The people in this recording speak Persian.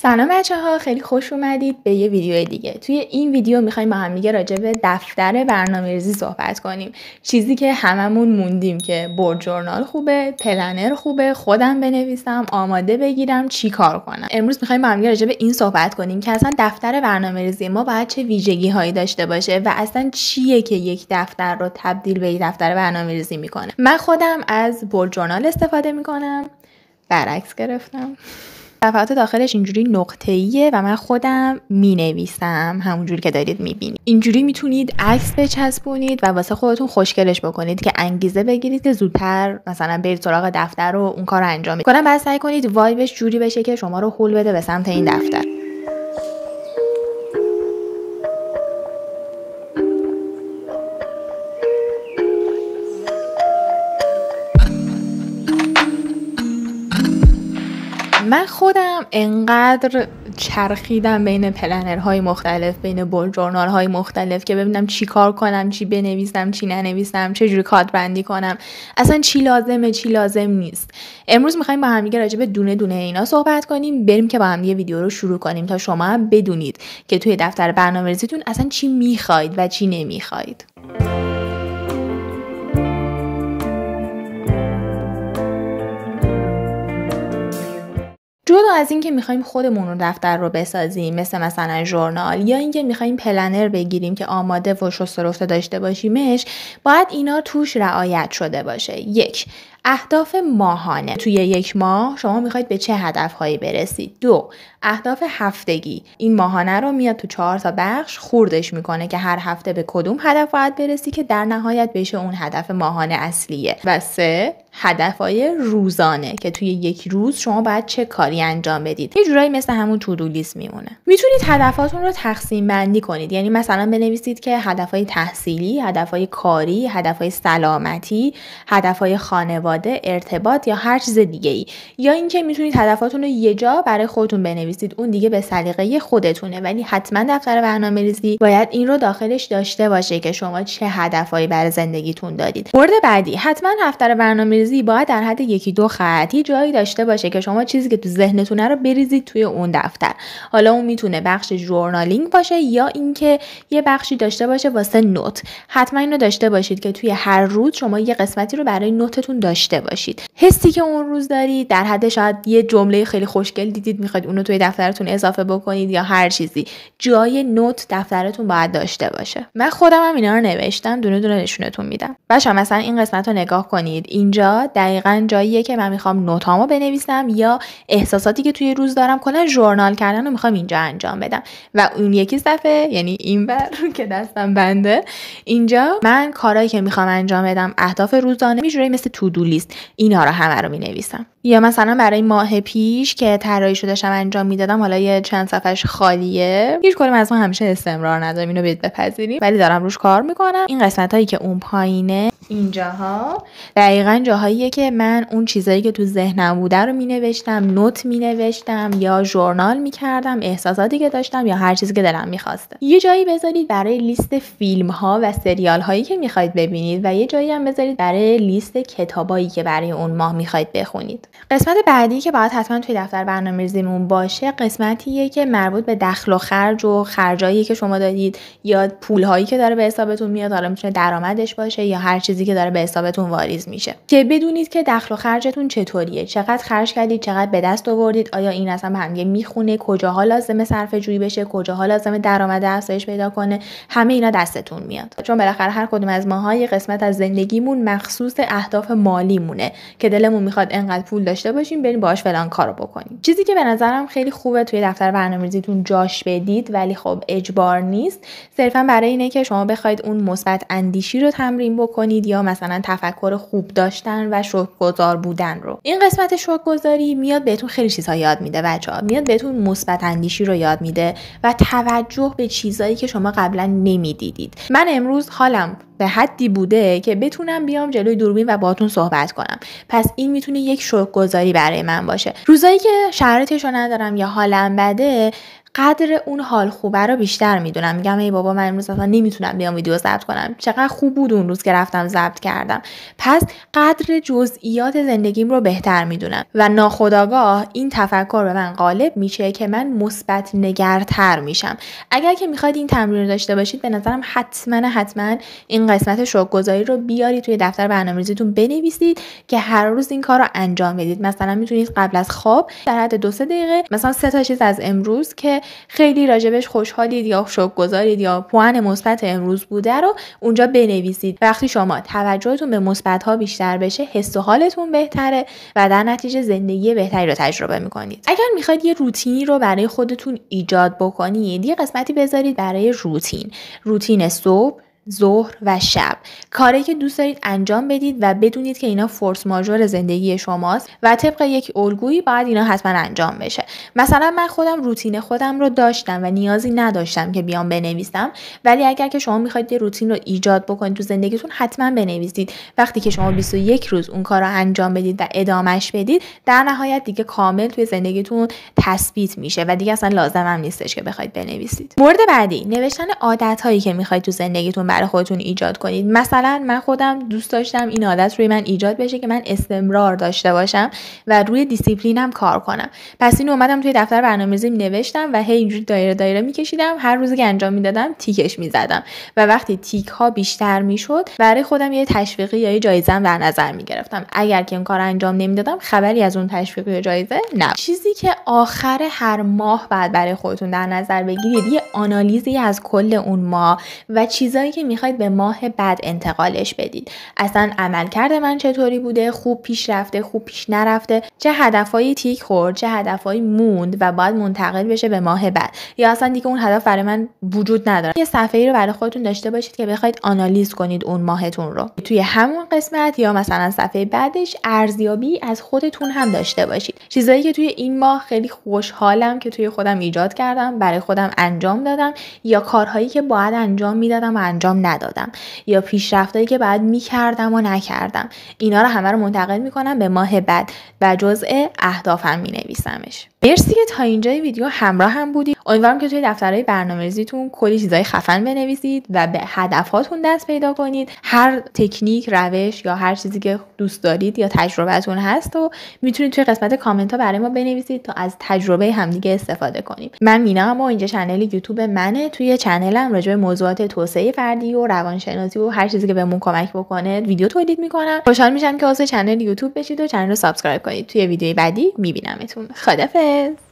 سلام بچه‌ها، خیلی خوش اومدید به یه ویدیو دیگه. توی این ویدیو می‌خوایم با هم دیگه راجع به دفتر برنامه‌ریزی صحبت کنیم. چیزی که هممون موندیم که بولد ژورنال خوبه، پلنر خوبه، خودم بنویسم، آماده بگیرم، چی کار کنم. امروز می‌خوایم با هم دیگه راجع به این صحبت کنیم که اصلا دفتر برنامه‌ریزی ما باید چه ویژگی‌هایی داشته باشه و اصلا چیه که یک دفتر رو تبدیل به یک دفتر برنامه‌ریزی می‌کنه. من خودم از بولد ژورنال استفاده می‌کنم. برعکس گرفتم. صفحات داخلش اینجوری نقطه‌ایه و من خودم می‌نویسم همونجوری که دارید می‌بینید. اینجوری میتونید عکس بچسبونید و واسه خودتون خوشگلش بکنید که انگیزه بگیرید که زودتر مثلا برید سراغ دفتر و اون کارو انجام بدید. بعد سعی کنید وایبش جوری بشه که شما رو هول بده به سمت این دفتر. من خودم انقدر چرخیدم بین پلنرهای مختلف، بین بولد ژورنال‌های مختلف که ببینم چی کار کنم، چی بنویسم، چی ننویسم، چه جوری کادر بندی کنم، اصلا چی لازمه، چی لازم نیست. امروز می‌خوایم با هم دیگه راجع به دونه دونه اینا صحبت کنیم، بریم که با هم دیگه ویدیو رو شروع کنیم تا شما هم بدونید که توی دفتر برنامه‌ریزیتون اصلا چی می‌خواید و چی نمی‌خواید. جدا از این که میخوایم خودمون رو دفتر رو بسازیم مثلا ژورنال یا اینکه میخوایم پلنر بگیریم که آماده و شسته رفته داشته باشیمش، باید اینا توش رعایت شده باشه. 1. اهداف ماهانه. توی یک ماه شما میخواید به چه هدفهایی برسید. 2. اهداف هفتگی. این ماهانه رو میاد تو 4 تا بخش خوردش میکنه که هر هفته به کدوم هدف باید برسی که در نهایت بشه اون هدف ماهانه اصلیه. و 3. هدفهای روزانه که توی یک روز شما باید چه کاری انجام بدید. یه جورایی مثل همون تو دو لیست میمونه. میتونید هدفاتون رو تقسیم بندی کنید. یعنی مثلا بنویسید که هدفهای تحصیلی، هدفهای کاری، هدفهای سلامتی، هدفهای خانواده، ارتباط یا هر چیز دیگه‌ای. یا اینکه میتونید هدفاتون رو یه جا برای خودتون بنویسید. اون دیگه به سلیقه خودتونه، ولی حتما دفتر برنامه‌ریزی باید این رو داخلش داشته باشه که شما چه هدفهایی برای زندگیتون دارید. مورد بعدی، حتما دفتر برنامه‌ریزی باید در حد 1-2 خط جایی داشته باشه که شما چیزی که تو ذهنتونه رو بریزید توی اون دفتر. حالا اون میتونه بخش ژورنالینگ باشه یا اینکه یه بخشی داشته باشه واسه نوت. حتما اینو داشته باشید که توی هر روز شما یه قسمتی رو برای نوتتون داشته باشید. حسی که اون روز دارید، در حد شاید یه جمله خیلی خوشگل دیدید میخواید اونو توی دفترتون اضافه بکنید یا هر چیزی، جای نوت دفترتون باید داشته باشه. من خودم هم اینا رو نوشتم، دونه دونه نشونتون میدم. باشه مثلا این قسمت رو نگاه کنید. اینجا دقیقاً جاییه که من میخوام نوتامو بنویسم یا احساساتی که توی روز دارم، کلا ژورنال کردن رو میخوام اینجا انجام بدم. و اون یکی صفحه، یعنی این بر که دستم بنده، اینجا من کارهایی که میخوام انجام بدم، اهداف روزانه، میجوری مثل تو دو لیست اینا رو همه رو مینویسم. یا مثلا برای ماه پیش که طراحیشو داشتم انجام میدادم، حالا یه چند صفحش خالیه، هیچ کدوم از ما همیشه استمرار نداریم، اینو بیاید بپذیریم، ولی دارم روش کار میکنم. این قسمتایی که اون پایینه، اینجاها دقیقاً جاهاییه که من اون چیزایی که تو ذهنم بوده رو مینوشتم، نوت مینوشتم یا ژورنال میکردم، احساساتی که داشتم یا هر چیزی که دلم میخواسته. یه جایی بذارید برای لیست فیلم ها و سریال هایی که میخواید ببینید و یه جایی هم بذارید برای لیست کتابایی که برای اون ماه میخواید بخونید. قسمت بعدی که باید حتما توی دفتر برنامه‌ریزیمون باشه، قسمتیه که مربوط به دخل و خرج و خرجایی که شما دارید یا پولهایی که داره به حسابتون میاد، حالا میتونه درآمدش باشه یا هر چیزی که داره به حسابتون واریز میشه، که بدونید که دخل و خرجتون چطوریه، چقدر خرج کردید، چقدر به دست آوردید، آیا این اصلا به هم میخونه، کجاها لازمه صرفه جویی بشه، کجاها لازمه درآمد افزایش پیدا کنه، همه اینا دستتون میاد. چون بالاخره هر کدوم از ماها یه قسمت از زندگیمون مخصوص اهداف مالیمونه که دلمون میخواد انقدر پول داشته باشیم بریم باهاش فلان کارو بکنیم. چیزی که به نظرم خیلی خوبه توی دفتر برنامه‌ریزیتون جاش بدید، ولی خب اجبار نیست، صرفا برای اینه که شما بخواید اون مثبت اندیشی رو تمرین بکنید یا مثلا تفکر خوب داشتن و شکرگزار بودن رو. این قسمت شکرگزاری میاد بهتون خیلی چیزا یاد میده بچه‌ها، میاد بهتون مثبت اندیشی رو یاد میده و توجه به چیزایی که شما قبلا نمیدیدید. من امروز حالم به حدی بوده که بتونم بیام جلوی دوربین و باهاتون صحبت کنم، پس این میتونه یک شکرگزاری برای من باشه. روزایی که شرایطشو ندارم یا حالم بده، قدر اون حال خوبه رو بیشتر میدونم. میگم ای بابا من امروز اصلا نمیتونم بیام ویدیو ضبط کنم، چقدر خوب بود اون روز که رفتم ضبط کردم. پس قدر جزئیات زندگیم رو بهتر میدونم و ناخودآگاه این تفکر به من غالب میشه که من مثبت نگرتر میشم. اگر که میخواید این تمرین رو داشته باشید به نظرم حتما این قسمت شوک‌گذاری رو بیارید توی دفتر برنامه‌ریزیتون بنویسید که هر روز این کار رو انجام بدید. مثلا میتونید قبل از خواب در حد 2-3 دقیقه مثلا 3 تا چیز از امروز که خیلی راجبش خوشحالید یا شوک‌گذارید یا پوان مثبت امروز بوده رو اونجا بنویسید. وقتی شما توجهتون به مثبت‌ها بیشتر بشه، حس و حالتون بهتره و در نتیجه زندگی بهتری رو تجربه می‌کنید. اگر میخواید یه روتینی رو برای خودتون ایجاد بکنید، یه قسمتی بذارید برای روتین صبح، ظهر و شب، کاری که دوست دارید انجام بدید و بدونید که اینا فورس ماژور زندگی شماست و طبق یک الگویی باید اینا حتما انجام بشه. مثلا من خودم روتین خودم رو داشتم و نیازی نداشتم که بیام بنویسم، ولی اگر که شما میخواید یه روتین رو ایجاد بکنید تو زندگیتون حتما بنویسید. وقتی که شما 21 روز اون کار رو انجام بدید و ادامهش بدید، در نهایت دیگه کامل توی زندگیتون تثبیت میشه و دیگه اصلا لازم هم نیستش که بخواید بنویسید. مورد بعدی، نوشتن عادت‌هایی که میخواید تو زندگیتون برای خودتون ایجاد کنید. مثلا من خودم دوست داشتم این عادت روی من ایجاد بشه که من استمرار داشته باشم و روی دیسیپلینم کار کنم. پس اینو اومدم توی دفتر برنامه‌ریزیم نوشتم و هی اینجوری دایره میکشیدم، هر روزی که انجام میدادم تیکش میزدم و وقتی تیک ها بیشتر میشد برای خودم یه تشویقی یا یه جایزه هم در نظر میگرفتم. اگر که این کار انجام نمیدادم خبری از اون تشویق یا جایزه نبود. چیزی که آخر هر ماه بعد برای خودتون در نظر بگیرید یه آنالیزی از کل اون ماه و چیزایی که میخواید به ماه بعد انتقالش بدید. اصلا عملکرد من چطوری بوده، خوب پیش رفته، خوب پیش نرفته، چه هدفایی تیک خورد، چه هدفایی موند و باید منتقل بشه به ماه بعد، یا اصلا دیگه اون هدف برای من وجود نداره. یه صفحه‌ای رو برای خودتون داشته باشید که بخواید آنالیز کنید اون ماهتون رو. توی همون قسمت یا مثلا صفحه بعدش ارزیابی از خودتون هم داشته باشید. چیزایی که توی این ماه خیلی خوشحالم که توی خودم ایجاد کردم، برای خودم انجام دادم، یا کارهایی که باید انجام میدادم و انجام ندادم، یا پیشرفتایی که باید میکردم و نکردم. اینا رو همه رو منتقل میکنم به ماه بعد و جزء اهدافم مینویسمش. مرسی که تا اینجای ویدیو همراه هم بودید. امیدوارم که توی دفترهای برنامه‌ریزیتون کلی چیزای خفن بنویسید و به هدفاتون دست پیدا کنید. هر تکنیک، روش یا هر چیزی که دوست دارید یا تجربهتون هست و میتونید توی قسمت کامنت ها برای ما بنویسید تا از تجربه همدیگه استفاده کنیم. من مینام و اینجا چنل یوتیوب منه. توی چنلم راجع به موضوعات توسعه فردی و روانشناسی و هر چیزی که بهمون کمک بکنه ویدیو تولید میکنم. خوشحال میشم که عضو چنل یوتیوب بشید و چنل رو سابسکرایب کنید. توی ویدیوی بعدی میبینمتون. خدافظ.